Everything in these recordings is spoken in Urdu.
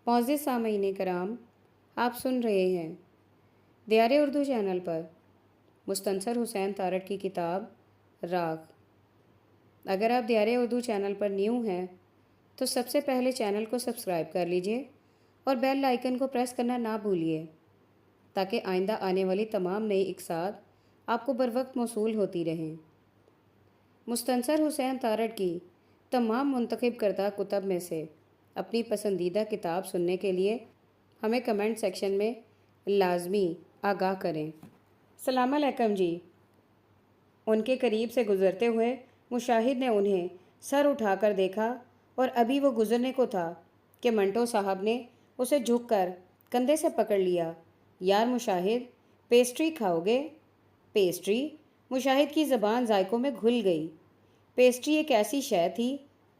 معزز سامعین کرام، آپ سن رہے ہیں دیار اردو چینل پر مستنصر حسین تارڑ کی کتاب راگ۔ اگر آپ دیار اردو چینل پر نیو ہیں تو سب سے پہلے چینل کو سبسکرائب کر لیجئے اور بیل آئیکن کو پریس کرنا نہ بھولیے تاکہ آئندہ آنے والی تمام نئی اقساط آپ کو بروقت موصول ہوتی رہیں۔ مستنصر حسین تارڑ کی تمام منتخب کردہ کتب میں سے اپنی پسندیدہ کتاب سننے کے لیے ہمیں کمنٹ سیکشن میں لازمی آگاہ کریں۔ السلام علیکم جی۔ ان کے قریب سے گزرتے ہوئے مشاہد نے انہیں سر اٹھا کر دیکھا اور ابھی وہ گزرنے کو تھا کہ منٹو صاحب نے اسے جھک کر کندھے سے پکڑ لیا۔ یار مشاہد، پیسٹری کھاؤ گے؟ پیسٹری؟ مشاہد کی زبان ذائقوں میں گھل گئی۔ پیسٹری ایک ایسی شے تھی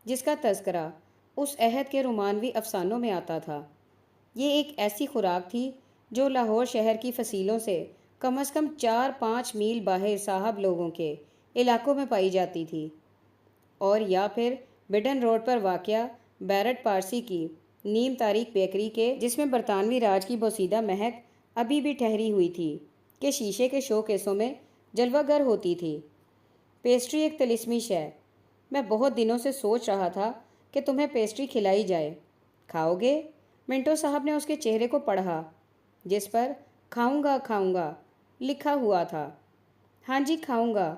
جس کا تذکرہ اس عہد کے رومانوی افسانوں میں آتا تھا۔ یہ ایک ایسی خوراک تھی جو لاہور شہر کی فصیلوں سے کم از کم 4-5 میل باہر صاحب لوگوں کے علاقوں میں پائی جاتی تھی، اور یا پھر بڈن روڈ پر واقع بیرٹ پارسی کی نیم تاریخ بیکری کے، جس میں برطانوی راج کی بوسیدہ مہک ابھی بھی ٹھہری ہوئی تھی، کہ شیشے کے شو کیسوں میں جلوہ گر ہوتی تھی۔ پیسٹری ایک طلسمی شے۔ میں بہت دنوں سے سوچ رہا تھا کہ تمہیں پیسٹری کھلائی جائے۔ کھاؤ گے؟ منٹو صاحب نے اس کے چہرے کو پڑھا جس پر کھاؤں گا لکھا ہوا تھا۔ ہاں جی کھاؤں گا۔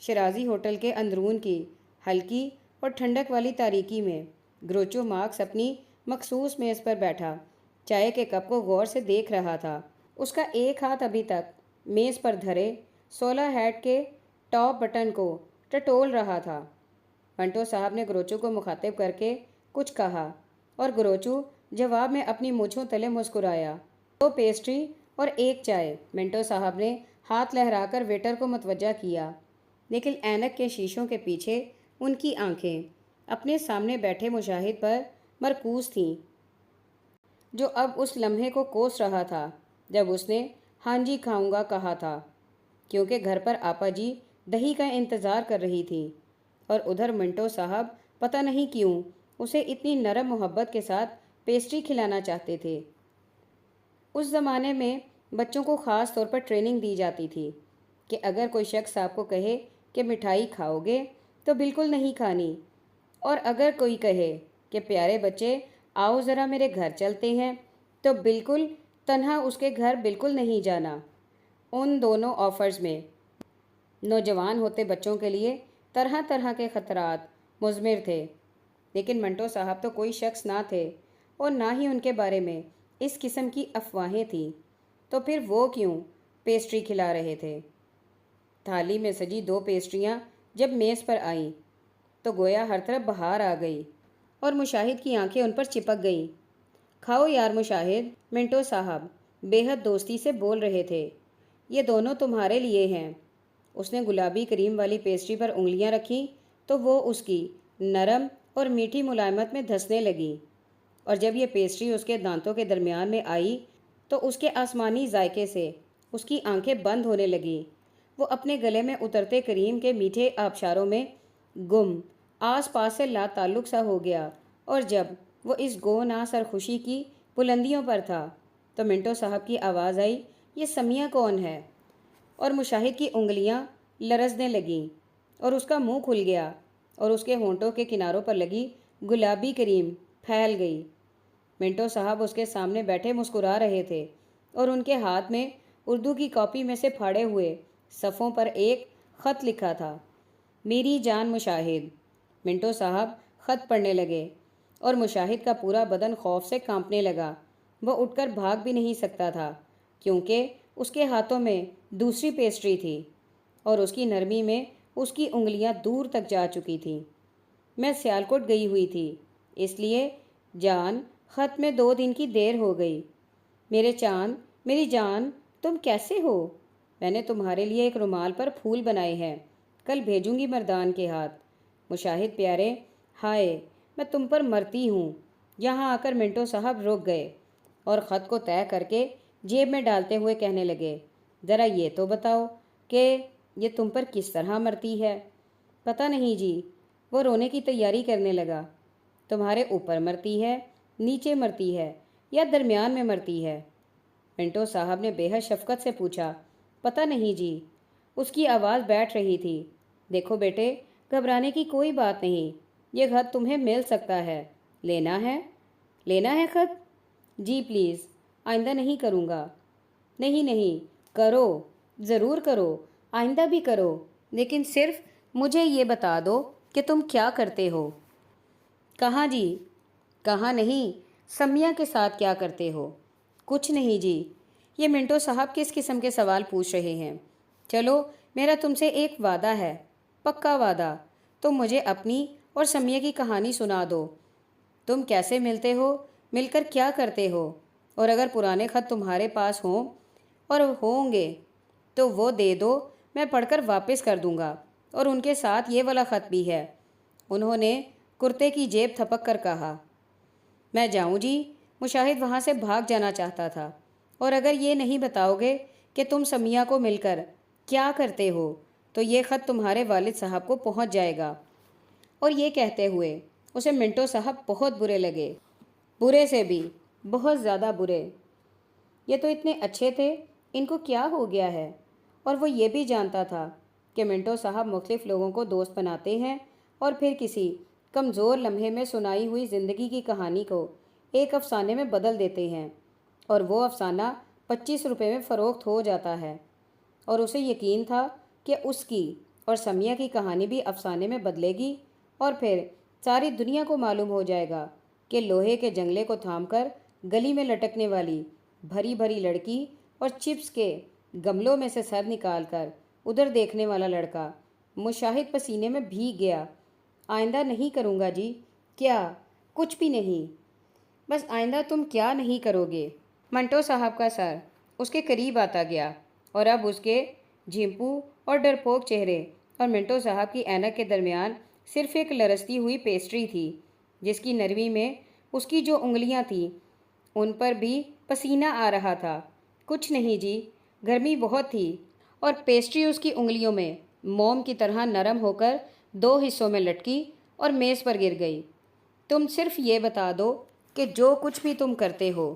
شرازی ہوٹل کے اندرون کی ہلکی اور ٹھنڈک والی تاریکی میں گروچو مارکس اپنی مخصوص میز پر بیٹھا چائے کے کپ کو غور سے دیکھ رہا تھا۔ اس کا ایک ہاتھ ابھی تک میز پر دھرے 16 ہیٹ کے ٹاپ بٹن کو ٹٹول رہا تھا۔ منٹو صاحب نے گروچو کو مخاطب کر کے کچھ کہا اور گروچو جواب میں اپنی مونچھوں تلے مسکرایا۔ 2 پیسٹری اور 1 چائے۔ منٹو صاحب نے ہاتھ لہرا کر ویٹر کو متوجہ کیا، لیکن اینک کے شیشوں کے پیچھے ان کی آنکھیں اپنے سامنے بیٹھے مشاہد پر مرکوز تھیں، جو اب اس لمحے کو کوس رہا تھا جب اس نے ہاں جی کھاؤں گا کہا تھا، کیونکہ گھر پر آپا جی دہی کا انتظار کر رہی تھی، اور ادھر منٹو صاحب پتہ نہیں کیوں اسے اتنی نرم محبت کے ساتھ پیسٹری کھلانا چاہتے تھے۔ اس زمانے میں بچوں کو خاص طور پر ٹریننگ دی جاتی تھی کہ اگر کوئی شخص آپ کو کہے کہ مٹھائی کھاؤ گے تو بالکل نہیں کھانی، اور اگر کوئی کہے کہ پیارے بچے آؤ ذرا میرے گھر چلتے ہیں تو بالکل تنہا اس کے گھر بالکل نہیں جانا۔ ان دونوں آفرز میں نوجوان ہوتے بچوں کے لیے طرح طرح کے خطرات مضمر تھے، لیکن منٹو صاحب تو کوئی شخص نہ تھے اور نہ ہی ان کے بارے میں اس قسم کی افواہیں تھیں، تو پھر وہ کیوں پیسٹری کھلا رہے تھے؟ تھالی میں سجی 2 پیسٹریاں جب میز پر آئیں تو گویا ہر طرف بہار آ گئی اور مشاہد کی آنکھیں ان پر چپک گئیں۔ کھاؤ یار مشاہد، منٹو صاحب بے حد دوستی سے بول رہے تھے، یہ دونوں تمہارے لیے ہیں۔ اس نے گلابی کریم والی پیسٹری پر انگلیاں رکھیں تو وہ اس کی نرم اور میٹھی ملائمت میں دھسنے لگیں، اور جب یہ پیسٹری اس کے دانتوں کے درمیان میں آئی تو اس کے آسمانی ذائقے سے اس کی آنکھیں بند ہونے لگیں۔ وہ اپنے گلے میں اترتے کریم کے میٹھے آبشاروں میں گم آس پاس سے لا تعلق سا ہو گیا، اور جب وہ اس گو نا سرخوشی کی بلندیوں پر تھا تو منٹو صاحب کی آواز آئی، یہ سمیہ کون ہے؟ اور مشاہد کی انگلیاں لرزنے لگیں اور اس کا منہ کھل گیا اور اس کے ہونٹوں کے کناروں پر لگی گلابی کریم پھیل گئی۔ منٹو صاحب اس کے سامنے بیٹھے مسکرا رہے تھے اور ان کے ہاتھ میں اردو کی کاپی میں سے پھاڑے ہوئے صفوں پر ایک خط لکھا تھا، میری جان مشاہد۔ منٹو صاحب خط پڑھنے لگے اور مشاہد کا پورا بدن خوف سے کانپنے لگا۔ وہ اٹھ کر بھاگ بھی نہیں سکتا تھا کیونکہ اس کے ہاتھوں میں دوسری پیسٹری تھی اور اس کی نرمی میں اس کی انگلیاں دور تک جا چکی تھیں۔ میں سیالکوٹ گئی ہوئی تھی، اس لیے جان خط میں 2 دن کی دیر ہو گئی۔ میرے چاند، میری جان، تم کیسے ہو؟ میں نے تمہارے لیے ایک رومال پر پھول بنائے ہیں، کل بھیجوں گی مردان کے ہاتھ۔ مشاہد پیارے، ہائے میں تم پر مرتی ہوں۔ یہاں آ کر منٹو صاحب رک گئے اور خط کو طے کر کے جیب میں ڈالتے ہوئے کہنے لگے، ذرا یہ تو بتاؤ کہ یہ تم پر کس طرح مرتی ہے؟ پتہ نہیں جی۔ وہ رونے کی تیاری کرنے لگا۔ تمہارے اوپر مرتی ہے، نیچے مرتی ہے یا درمیان میں مرتی ہے؟ منٹو صاحب نے بے حد شفقت سے پوچھا۔ پتہ نہیں جی، اس کی آواز بیٹھ رہی تھی۔ دیکھو بیٹے، گھبرانے کی کوئی بات نہیں، یہ خط تمہیں مل سکتا ہے۔ لینا ہے؟ لینا ہے خط؟ جی پلیز، آئندہ نہیں کروں گا۔ نہیں نہیں، کرو، ضرور کرو، آئندہ بھی کرو، لیکن صرف مجھے یہ بتا دو کہ تم کیا کرتے ہو۔ کہاں جی؟ کہاں نہیں، سمیہ کے ساتھ کیا کرتے ہو؟ کچھ نہیں جی۔ یہ منٹو صاحب کس قسم کے سوال پوچھ رہے ہیں؟ چلو، میرا تم سے ایک وعدہ ہے، پکا وعدہ، تم مجھے اپنی اور سمیہ کی کہانی سنا دو۔ تم کیسے ملتے ہو، مل کر کیا کرتے ہو، اور اگر پرانے خط تمہارے پاس ہوں اور ہوں گے تو وہ دے دو، میں پڑھ کر واپس کر دوں گا۔ اور ان کے ساتھ یہ والا خط بھی ہے۔ انہوں نے کرتے کی جیب تھپک کر کہا۔ میں جاؤں جی؟ مشاہد وہاں سے بھاگ جانا چاہتا تھا۔ اور اگر یہ نہیں بتاؤ گے کہ تم سمیہ کو مل کر کیا کرتے ہو تو یہ خط تمہارے والد صاحب کو پہنچ جائے گا۔ اور یہ کہتے ہوئے اسے منٹو صاحب بہت برے لگے، برے سے بھی بہت زیادہ برے۔ یہ تو اتنے اچھے تھے، ان کو کیا ہو گیا ہے؟ اور وہ یہ بھی جانتا تھا کہ منٹو صاحب مختلف لوگوں کو دوست بناتے ہیں اور پھر کسی کمزور لمحے میں سنائی ہوئی زندگی کی کہانی کو ایک افسانے میں بدل دیتے ہیں، اور وہ افسانہ 25 روپے میں فروخت ہو جاتا ہے۔ اور اسے یقین تھا کہ اس کی اور سمیہ کی کہانی بھی افسانے میں بدلے گی، اور پھر ساری دنیا کو معلوم ہو جائے گا کہ لوہے کے جنگلے کو تھام کر گلی میں لٹکنے والی بھری بھری لڑکی اور چپس کے گملوں میں سے سر نکال کر ادھر دیکھنے والا لڑکا۔ مشاہد پسینے میں بھیگ گیا۔ آئندہ نہیں کروں گا جی۔ کیا؟ کچھ بھی نہیں۔ بس آئندہ تم کیا نہیں کرو گے؟ منٹو صاحب کا سر اس کے قریب آتا گیا، اور اب اس کے جھمپو اور ڈرپوک چہرے اور منٹو صاحب کی اینک کے درمیان صرف ایک لرزتی ہوئی پیسٹری تھی، جس کی نرمی میں اس کی جو انگلیاں تھیں ان پر بھی پسینہ آ رہا تھا۔ کچھ نہیں جی، گرمی بہت تھی، اور پیسٹری اس کی انگلیوں میں موم کی طرح نرم ہو کر 2 حصوں میں لٹکی اور میز پر گر گئی۔ تم صرف یہ بتا دو کہ جو کچھ بھی تم کرتے ہو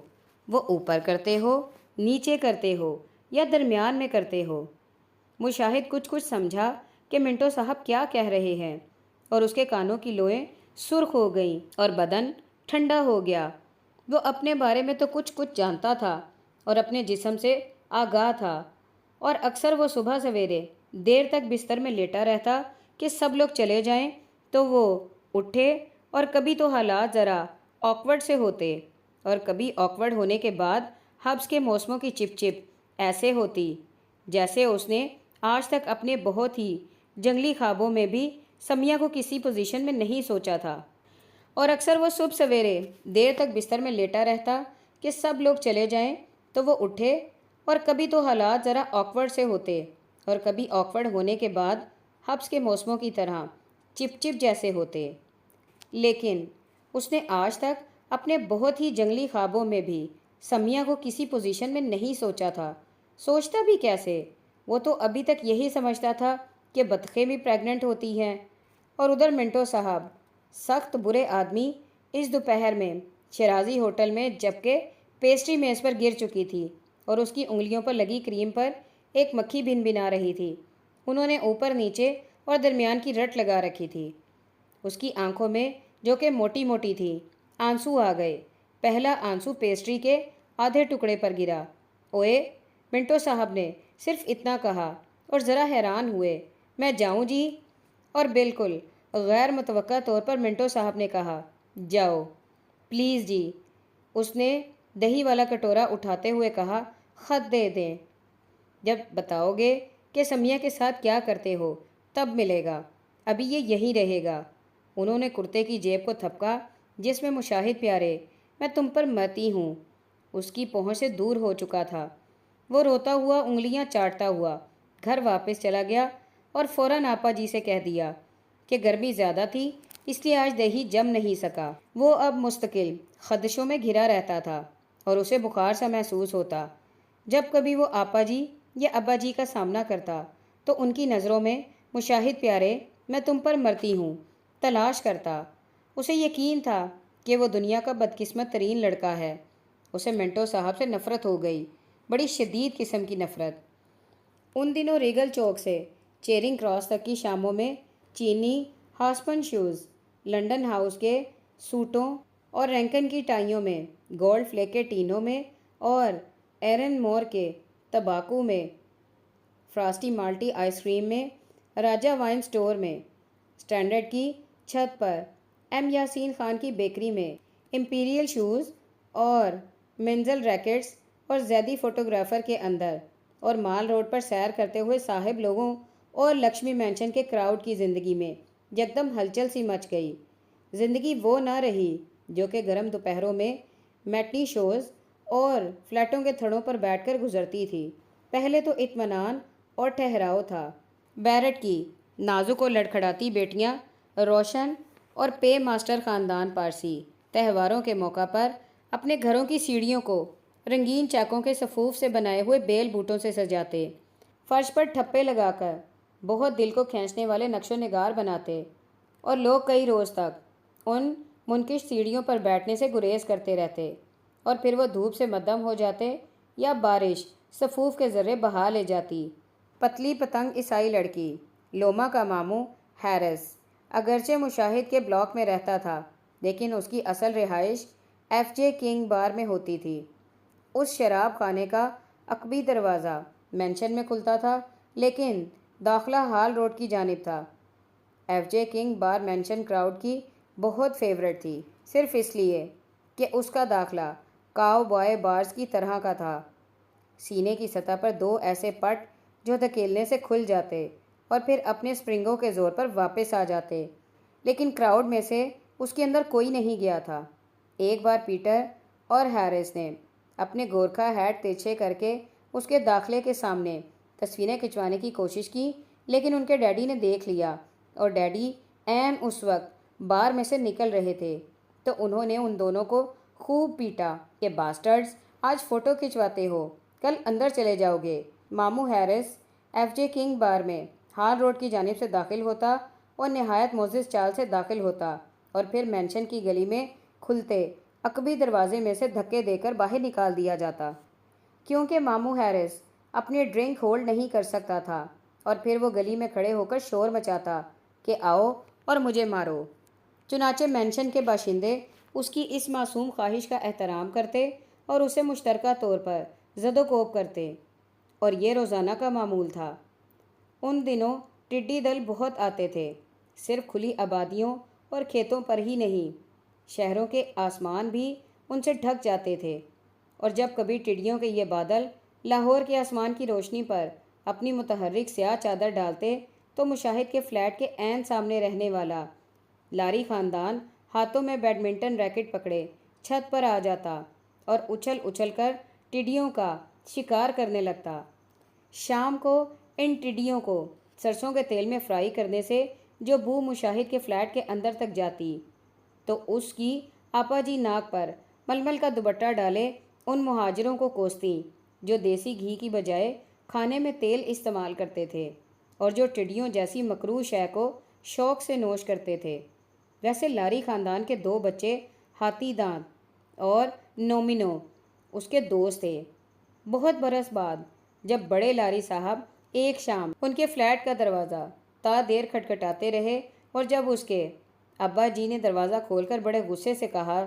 وہ اوپر کرتے ہو، نیچے کرتے ہو یا درمیان میں کرتے ہو؟ مشاہد کچھ سمجھا کہ منٹو صاحب کیا کہہ رہے ہیں، اور اس کے کانوں کی لوئیں سرخ ہو گئیں اور بدن ٹھنڈا ہو گیا۔ وہ اپنے بارے میں تو کچھ جانتا تھا اور اپنے جسم سے آگاہ تھا، اور اکثر وہ صبح سویرے دیر تک بستر میں لیٹا رہتا کہ سب لوگ چلے جائیں تو وہ اٹھے، اور کبھی تو حالات ذرا آکورڈ سے ہوتے، اور کبھی آکورڈ ہونے کے بعد حبس کے موسموں کی چپ چپ ایسے ہوتی جیسے اس نے آج تک اپنے بہت ہی جنگلی خوابوں میں بھی سمیہ کو کسی پوزیشن میں نہیں سوچا تھا۔ اور اکثر وہ صبح سویرے دیر تک بستر میں لیٹا رہتا کہ سب لوگ چلے جائیں تو وہ اٹھے، اور کبھی تو حالات ذرا آکورڈ سے ہوتے، اور کبھی آکورڈ ہونے کے بعد حبس کے موسموں کی طرح چپ چپ جیسے ہوتے۔ لیکن اس نے آج تک اپنے بہت ہی جنگلی خوابوں میں بھی سمیہ کو کسی پوزیشن میں نہیں سوچا تھا۔ سوچتا بھی کیسے؟ وہ تو ابھی تک یہی سمجھتا تھا کہ بطخیں بھی پریگننٹ ہوتی ہیں۔ اور ادھر منٹو صاحب، سخت برے آدمی، اس دوپہر میں شیرازی ہوٹل میں جبکہ پیسٹری میز پر گر چکی تھی اور اس کی انگلیوں پر لگی کریم پر ایک مکھی بن بنا رہی تھی۔ انہوں نے اوپر نیچے اور درمیان کی رٹ لگا رکھی تھی۔ اس کی آنکھوں میں، جو کہ موٹی موٹی تھی، آنسو آ گئے۔ پہلا آنسو پیسٹری کے آدھے ٹکڑے پر گرا۔ اوئے، منٹو صاحب نے صرف اتنا کہا اور ذرا حیران ہوئے۔ میں جاؤں جی؟ اور بالکل غیر متوقع طور پر منٹو صاحب نے کہا، جاؤ پلیز جی۔ اس نے دہی والا کٹورا اٹھاتے ہوئے کہا، خط دے دیں۔ جب بتاؤ گے کہ سمیہ کے ساتھ کیا کرتے ہو تب ملے گا، ابھی یہ یہیں رہے گا۔ انہوں نے کرتے کی جیب کو تھپکا جس میں مشاہد پیارے، میں تم پر مرتی ہوں، اس کی پہنچ سے دور ہو چکا تھا۔ وہ روتا ہوا انگلیاں چاٹتا ہوا گھر واپس چلا گیا اور فوراً آپا جی سے کہہ دیا کہ گرمی زیادہ تھی اس لیے آج دہی جم نہیں سکا۔ وہ اب مستقل خدشوں میں گھرا رہتا تھا اور اسے بخار سا محسوس ہوتا۔ جب کبھی وہ آپا جی یا ابا جی کا سامنا کرتا تو ان کی نظروں میں مشاہد پیارے، میں تم پر مرتی ہوں تلاش کرتا۔ اسے یقین تھا کہ وہ دنیا کا بدقسمت ترین لڑکا ہے۔ اسے منٹو صاحب سے نفرت ہو گئی، بڑی شدید قسم کی نفرت۔ ان دنوں ریگل چوک سے چیرنگ کراس تک کی شاموں میں چینی ہاسپن شوز، لنڈن ہاؤس کے سوٹوں اور رینکن کی ٹائیوں میں، گولڈ فلیک کے ٹینوں میں اور ایرن مور کے تباکو میں، فراسٹی مالٹی آئس کریم میں، راجہ وائن سٹور میں، سٹینڈرڈ کی چھت پر، ایم یاسین خان کی بیکری میں، امپیریل شوز اور منزل ریکٹس اور زیدی فوٹوگرافر کے اندر، اور مال روڈ پر سیر کرتے ہوئے صاحب لوگوں اور لکشمی مینشن کے کراؤڈ کی زندگی میں یکدم ہلچل سی مچ گئی۔ زندگی وہ نہ رہی جو کہ گرم دوپہروں میں میٹنی شوز اور فلیٹوں کے تھڑوں پر بیٹھ کر گزرتی تھی۔ پہلے تو اطمینان اور ٹھہراؤ تھا۔ بیرٹ کی نازک و لڑکھڑاتی بیٹیاں، روشن اور پے ماسٹر خاندان پارسی، تہواروں کے موقع پر اپنے گھروں کی سیڑھیوں کو رنگین چاکوں کے صفوف سے بنائے ہوئے بیل بوٹوں سے سجاتے، فرش پر ٹھپے لگا کر بہت دل کو کھینچنے والے نقش و نگار بناتے، اور لوگ کئی روز تک ان منکش سیڑھیوں پر بیٹھنے سے گریز کرتے رہتے، اور پھر وہ دھوپ سے مدھم ہو جاتے یا بارش صفوف کے ذرے بہا لے جاتی۔ پتلی پتنگ عیسائی لڑکی لوما کا ماموں ہیرس اگرچہ مشاہد کے بلاک میں رہتا تھا، لیکن اس کی اصل رہائش ایف جے کنگ بار میں ہوتی تھی۔ اس شراب خانے کا عقبی دروازہ مینشن میں کھلتا تھا، لیکن داخلہ ہال روڈ کی جانب تھا۔ ایف جے کنگ بار مینشن کراؤڈ کی بہت فیورٹ تھی، صرف اس لیے کہ اس کا داخلہ کاؤ بوائے بارز کی طرح کا تھا، سینے کی سطح پر دو ایسے پٹ جو دھکیلنے سے کھل جاتے اور پھر اپنے سپرنگوں کے زور پر واپس آ جاتے، لیکن کراؤڈ میں سے اس کے اندر کوئی نہیں گیا تھا۔ ایک بار پیٹر اور ہیرس نے اپنے گورکھا ہیٹ ترچھے کر کے اس کے داخلے کے سامنے تصویریں کھنچوانے کی کوشش کی، لیکن ان کے ڈیڈی نے دیکھ لیا، اور ڈیڈی عین اس وقت بار میں سے نکل رہے تھے، تو انہوں نے ان دونوں کو خوب پیٹا کہ باسٹرڈز، آج فوٹو کھنچواتے ہو، کل اندر چلے جاؤ گے۔ ماموں ہیرس ایف جے کنگ بار میں ہال روڈ کی جانب سے داخل ہوتا اور نہایت معزز چال سے داخل ہوتا، اور پھر مینشن کی گلی میں کھلتے عقبی دروازے میں سے دھکے دے کر باہر نکال دیا جاتا، کیونکہ ماموں ہیرس اپنی ڈرنک ہولڈ نہیں کر سکتا تھا، اور پھر وہ گلی میں کھڑے ہو کر شور مچاتا کہ آؤ اور مجھے مارو۔ چنانچہ مینشن کے باشندے اس کی اس معصوم خواہش کا احترام کرتے اور اسے مشترکہ طور پر زد و کوب کرتے، اور یہ روزانہ کا معمول تھا۔ ان دنوں ٹڈی دل بہت آتے تھے، صرف کھلی آبادیوں اور کھیتوں پر ہی نہیں، شہروں کے آسمان بھی ان سے ڈھک جاتے تھے، اور جب کبھی ٹڈیوں کے یہ بادل لاہور کے آسمان کی روشنی پر اپنی متحرک سیاہ چادر ڈالتے تو مشاہد کے فلیٹ کے عین سامنے رہنے والا لاری خاندان ہاتھوں میں بیڈمنٹن ریکٹ پکڑے چھت پر آ جاتا اور اچھل اچھل کر ٹڈیوں کا شکار کرنے لگتا۔ شام کو ان ٹڈیوں کو سرسوں کے تیل میں فرائی کرنے سے جو بو مشاہد کے فلیٹ کے اندر تک جاتی، تو اس کی آپا جی ناک پر ململ کا دوپٹہ ڈالے ان مہاجروں کو کوستی جو دیسی گھی کی بجائے کھانے میں تیل استعمال کرتے تھے، اور جو ٹڈیوں جیسی مکروہ شے کو شوق سے نوش کرتے تھے۔ ویسے لاری خاندان کے دو بچے ہاتھی دانت اور نومینو اس کے دوست تھے۔ بہت برس بعد جب بڑے لاری صاحب ایک شام ان کے فلیٹ کا دروازہ تا دیر کھٹکھٹاتے رہے، اور جب اس کے ابا جی نے دروازہ کھول کر بڑے غصے سے کہا،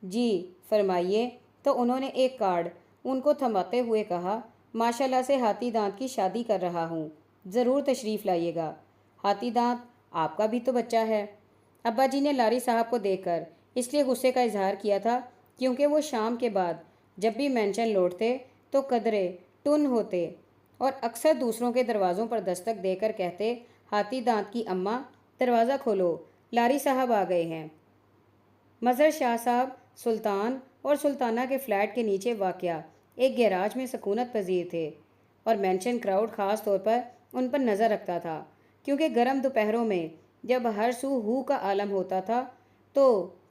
جی فرمائیے، تو انہوں نے ایک کارڈ ان کو تھماتے ہوئے کہا، ماشاءاللہ سے ہاتھی دانت کی شادی کر رہا ہوں، ضرور تشریف لائیے گا۔ ہاتھی دانت آپ کا بھی تو بچہ ہے۔ ابا جی نے لاری صاحب کو دیکھ کر اس لیے غصے کا اظہار کیا تھا کیونکہ وہ شام کے بعد جب بھی مینشن لوٹتے تو قدرے ٹن ہوتے اور اکثر دوسروں کے دروازوں پر دستک دے کر کہتے، ہاتھی دانت کی اماں دروازہ کھولو، لاری صاحب آ گئے ہیں۔ مظہر شاہ صاحب سلطان اور سلطانہ کے فلیٹ کے نیچے واقع ایک گیراج میں سکونت پذیر تھے، اور مینشن کراؤڈ خاص طور پر ان پر نظر رکھتا تھا، کیونکہ گرم دوپہروں میں جب ہر سو ہو کا عالم ہوتا تھا تو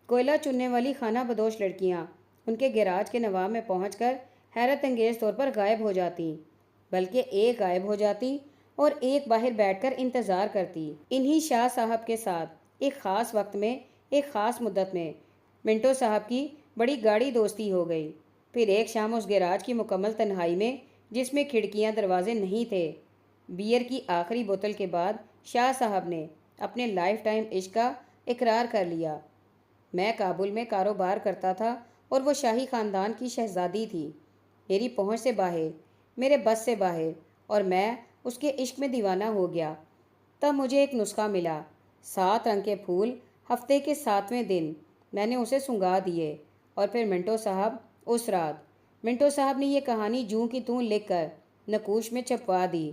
کوئلہ چننے والی خانہ بدوش لڑکیاں ان کے گیراج کے نواب میں پہنچ کر حیرت انگیز طور پر غائب ہو جاتی، بلکہ ایک غائب ہو جاتی اور ایک باہر بیٹھ کر انتظار کرتی۔ انہی شاہ صاحب کے ساتھ ایک خاص وقت میں، ایک خاص مدت میں منٹو صاحب کی بڑی گاڑی دوستی ہو گئی۔ پھر ایک شام اس گیراج کی مکمل تنہائی میں، جس میں کھڑکیاں دروازے نہیں تھے، بیئر کی آخری بوتل کے بعد شاہ صاحب نے اپنے لائف ٹائم عشق کا اقرار کر لیا۔ میں کابل میں کاروبار کرتا تھا اور وہ شاہی خاندان کی شہزادی تھی، میری پہنچ سے باہر، میرے بس سے باہر، اور میں اس کے عشق میں دیوانہ ہو گیا۔ تب مجھے ایک نسخہ ملا، 7 رنگ کے پھول ہفتے کے 7ویں دن میں نے اسے سنگھا دیے، اور پھر منٹو صاحب اس رات، منٹو صاحب نے یہ کہانی جوں کی توں لکھ کر نقوش میں چھپوا دی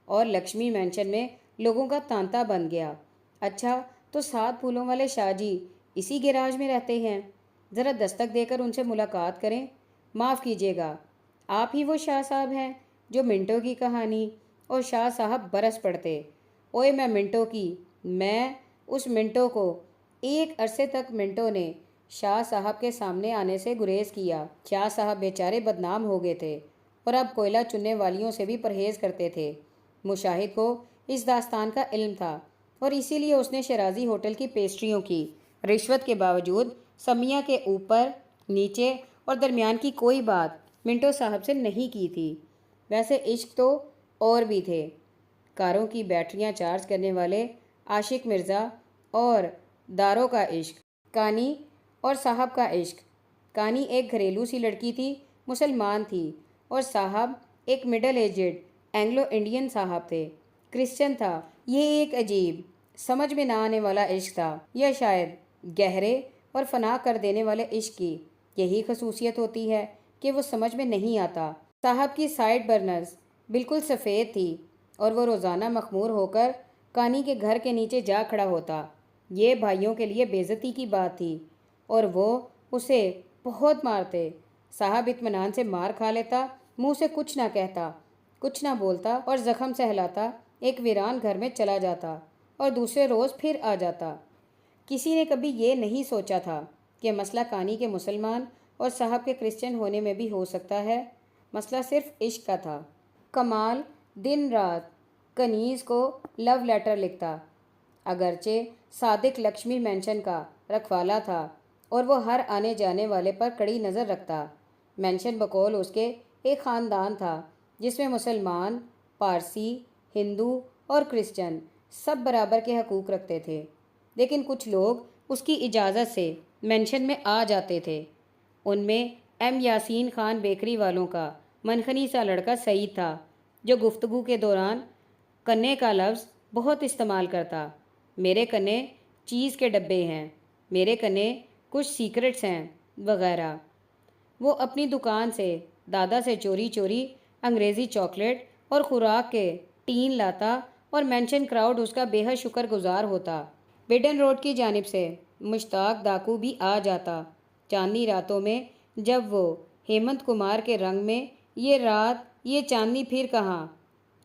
اور لکشمی مینشن میں لوگوں کا تانتا بن گیا۔ اچھا، تو 7 پھولوں والے شاہ جی اسی گیراج میں رہتے ہیں؟ ذرا دستک دے کر ان سے ملاقات کریں۔ معاف کیجیے گا، آپ ہی وہ شاہ صاحب ہیں جو منٹو کی کہانی؟ اور شاہ صاحب برس پڑتے، اوئے میں منٹو کی، میں اس منٹو کو۔ ایک عرصے تک منٹو نے شاہ صاحب کے سامنے آنے سے گریز کیا۔ شاہ صاحب بیچارے بدنام ہو گئے تھے اور اب کوئلہ چننے والیوں سے بھی پرہیز کرتے تھے۔ مشاہد کو اس داستان کا علم تھا اور اسی لیے اس نے شیرازی ہوٹل کی پیسٹریوں کی رشوت کے باوجود سمیہ کے اوپر، نیچے اور درمیان کی کوئی بات منٹو صاحب سے نہیں کی تھی۔ ویسے عشق تو اور بھی تھے، کاروں کی بیٹریاں چارج کرنے والے عاشق مرزا اور داروں کا عشق، کانی اور صاحب کا عشق۔ کانی ایک گھریلو سی لڑکی تھی، مسلمان تھی، اور صاحب ایک مڈل ایجڈ اینگلو انڈین صاحب تھے، کرسچن تھا۔ یہ ایک عجیب، سمجھ میں نہ آنے والا عشق تھا، یا شاید گہرے اور فنا کر دینے والے عشق کی یہی خصوصیت ہوتی ہے کہ وہ سمجھ میں نہیں آتا۔ صاحب کی سائیڈ برنرز بالکل سفید تھی اور وہ روزانہ مخمور ہو کر کانی کے گھر کے نیچے جا کھڑا ہوتا۔ یہ بھائیوں کے لیے بے عزتی کی بات تھی اور وہ اسے بہت مارتے۔ صاحب اطمینان سے مار کھا لیتا، منہ سے کچھ نہ کہتا، کچھ نہ بولتا، اور زخم سہلاتا ایک ویران گھر میں چلا جاتا اور دوسرے روز پھر آ جاتا۔ کسی نے کبھی یہ نہیں سوچا تھا کہ مسئلہ کانی کے مسلمان اور صاحب کے کرسچن ہونے میں بھی ہو سکتا ہے۔ مسئلہ صرف عشق کا تھا۔ کمال دن رات کنیز کو لو لیٹر لکھتا، اگرچہ صادق لکشمی مینشن کا رکھوالا تھا اور وہ ہر آنے جانے والے پر کڑی نظر رکھتا۔ مینشن بقول اس کے ایک خاندان تھا جس میں مسلمان، پارسی، ہندو اور کرسچن سب برابر کے حقوق رکھتے تھے، لیکن کچھ لوگ اس کی اجازت سے مینشن میں آ جاتے تھے۔ ان میں ایم یاسین خان بیکری والوں کا منخنی سا لڑکا سعید تھا، جو گفتگو کے دوران کنے کا لفظ بہت استعمال کرتا۔ میرے کنے چیز کے ڈبے ہیں، میرے کنے کچھ سیکرٹس ہیں، وغیرہ۔ وہ اپنی دکان سے دادا سے چوری چوری انگریزی چاکلیٹ اور خوراک کے ٹین لاتا اور مینشن کراؤڈ اس کا بے حد شکر گزار ہوتا۔ بیڈن روڈ کی جانب سے مشتاق ڈاکو بھی آ جاتا۔ چاندنی راتوں میں جب وہ ہیمنت کمار کے رنگ میں یہ رات یہ چاندنی پھر کہاں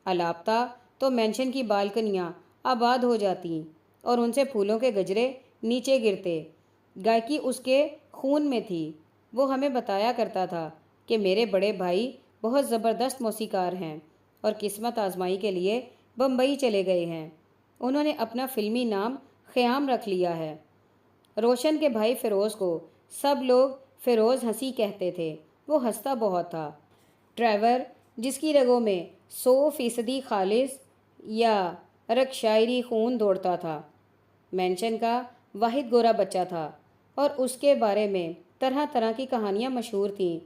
الاپتا، تو مینشن کی بالکنیاں آباد ہو جاتی اور ان سے پھولوں کے گجرے نیچے گرتے۔ گائکی اس کے خون میں تھی۔ وہ ہمیں بتایا کرتا تھا کہ میرے بڑے بھائی بہت زبردست موسیقار ہیں اور قسمت آزمائی کے لیے بمبئی چلے گئے ہیں۔ انہوں نے اپنا فلمی نام خیام رکھ لیا ہے۔ روشن کے بھائی فیروز کو سب لوگ فیروز ہنسی کہتے تھے، وہ ہنستا بہت تھا۔ ٹریور، جس کی رگوں میں 100% خالص یا رکشائری خون دوڑتا تھا، مینشن کا واحد گورا بچہ تھا اور اس کے بارے میں طرح طرح کی کہانیاں مشہور تھیں۔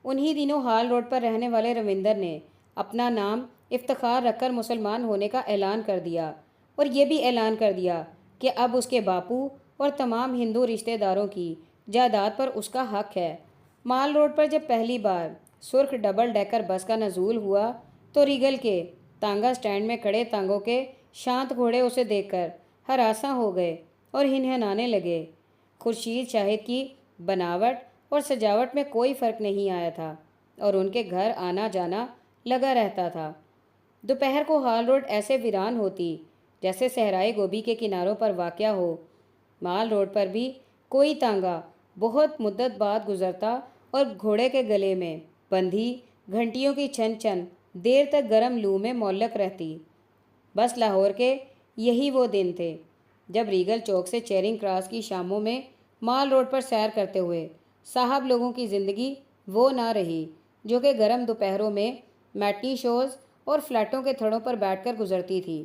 انہی دنوں ہال روڈ پر رہنے والے روندر نے اپنا نام افتخار رکھ کر مسلمان ہونے کا اعلان کر دیا اور یہ بھی اعلان کر دیا کہ اب اس کے باپو اور تمام ہندو رشتہ داروں کی جائیداد پر اس کا حق ہے۔ مال روڈ پر جب پہلی بار سرخ ڈبل ڈیکر بس کا نزول ہوا تو ریگل کے تانگا سٹینڈ میں کھڑے تانگوں کے شانت گھوڑے اسے دیکھ کر ہراساں ہو گئے اور ہنہنانے لگے۔ خورشید شاہد کی بناوٹ اور سجاوٹ میں کوئی فرق نہیں آیا تھا اور ان کے گھر آنا جانا لگا رہتا تھا۔ دوپہر کو ہال روڈ ایسے ویران ہوتی جیسے صحرائے گوبی کے کناروں پر واقع ہو۔ مال روڈ پر بھی کوئی تانگا بہت مدت بعد گزرتا اور گھوڑے کے گلے میں بندھی گھنٹیوں کی چھن چھن دیر تک گرم لو میں معلق رہتی۔ بس لاہور کے یہی وہ دن تھے جب ریگل چوک سے چیرنگ کراس کی شاموں میں مال روڈ پر سیر کرتے ہوئے صاحب لوگوں کی زندگی وہ نہ رہی جو کہ گرم دوپہروں میں میٹنی شوز اور فلیٹوں کے تھڑوں پر بیٹھ کر گزرتی تھی۔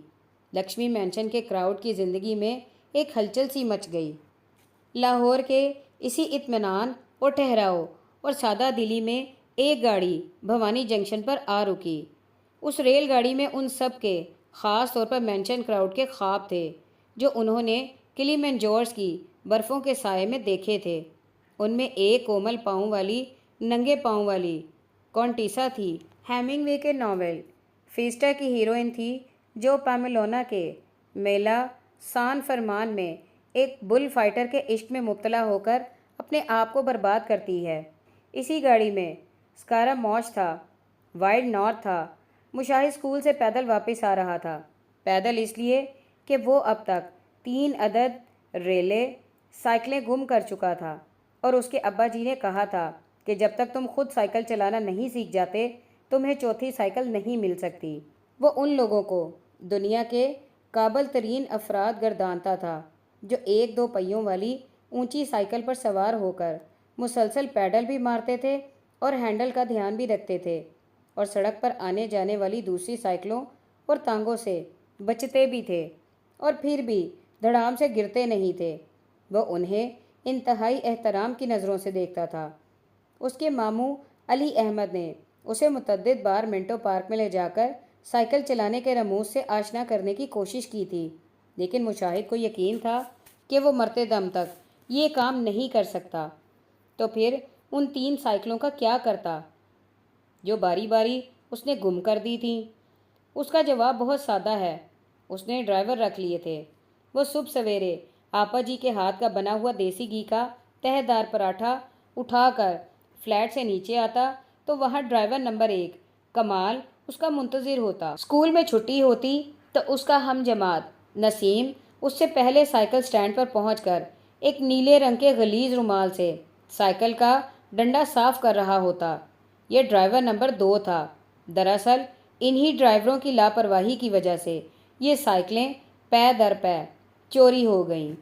لکشمی مینشن کے کراؤڈ کی زندگی میں ایک ہلچل سی مچ گئی۔ لاہور کے اسی اطمینان اور ٹھہراؤ اور سادہ دلی میں ایک گاڑی بھوانی جنکشن پر آ رکی۔ اس ریل گاڑی میں ان سب کے، خاص طور پر مینشن کراؤڈ کے خواب تھے جو انہوں نے کلیمنجارس کی برفوں کے سائے میں دیکھے تھے۔ ان میں ایک کومل پاؤں والی، ننگے پاؤں والی کونٹیسا تھی، ہیمنگ وے کے ناول فیسٹا کی ہیروئن تھی، جو پامیلونا کے میلا سان فرمان میں ایک بل فائٹر کے عشق میں مبتلا ہو کر اپنے آپ کو برباد کرتی ہے۔ اسی گاڑی میں اسکارا موچ تھا، وائلڈ نارتھ تھا۔ مشاہد اسکول سے پیدل واپس آ رہا تھا، پیدل اس لیے کہ وہ اب تک 3 عدد ریلے سائیکلیں گم کر چکا تھا، اور اس کے ابا جی نے کہا تھا کہ جب تک تم خود سائیکل چلانا نہیں سیکھ جاتے تمہیں چوتھی سائیکل نہیں مل سکتی۔ وہ ان لوگوں کو دنیا کے قابل ترین افراد گردانتا تھا جو 1-2 پہیوں والی اونچی سائیکل پر سوار ہو کر مسلسل پیڈل بھی مارتے تھے اور ہینڈل کا دھیان بھی رکھتے تھے، اور سڑک پر آنے جانے والی دوسری سائیکلوں اور تانگوں سے بچتے بھی تھے، اور پھر بھی دھڑام سے گرتے نہیں تھے۔ وہ انہیں انتہائی احترام کی نظروں سے دیکھتا تھا۔ اس کے ماموں علی احمد نے اسے متعدد بار منٹو پارک میں لے جا کر سائیکل چلانے کے رموز سے آشنا کرنے کی کوشش کی تھی، لیکن مشاہد کو یقین تھا کہ وہ مرتے دم تک یہ کام نہیں کر سکتا۔ تو پھر ان 3 سائیکلوں کا کیا کرتا جو باری باری اس نے گم کر دی تھیں؟ اس کا جواب بہت سادہ ہے، اس نے ڈرائیور رکھ لیے تھے۔ وہ صبح سویرے آپا جی کے ہاتھ کا بنا ہوا دیسی گھی کا تہہ دار پراٹھا اٹھا کر فلیٹ سے نیچے آتا تو وہاں ڈرائیور نمبر 1 کمال اس کا منتظر ہوتا۔ اسکول میں چھٹی ہوتی تو اس کا ہم جماعت نسیم اس سے پہلے سائیکل سٹینڈ پر پہنچ کر ایک نیلے رنگ کے غلیظ رومال سے سائیکل کا ڈنڈا صاف کر رہا ہوتا۔ یہ ڈرائیور نمبر 2 تھا۔ دراصل انہی ڈرائیوروں کی لاپرواہی کی وجہ سے یہ سائیکلیں پے در پے چوری ہو گئیں۔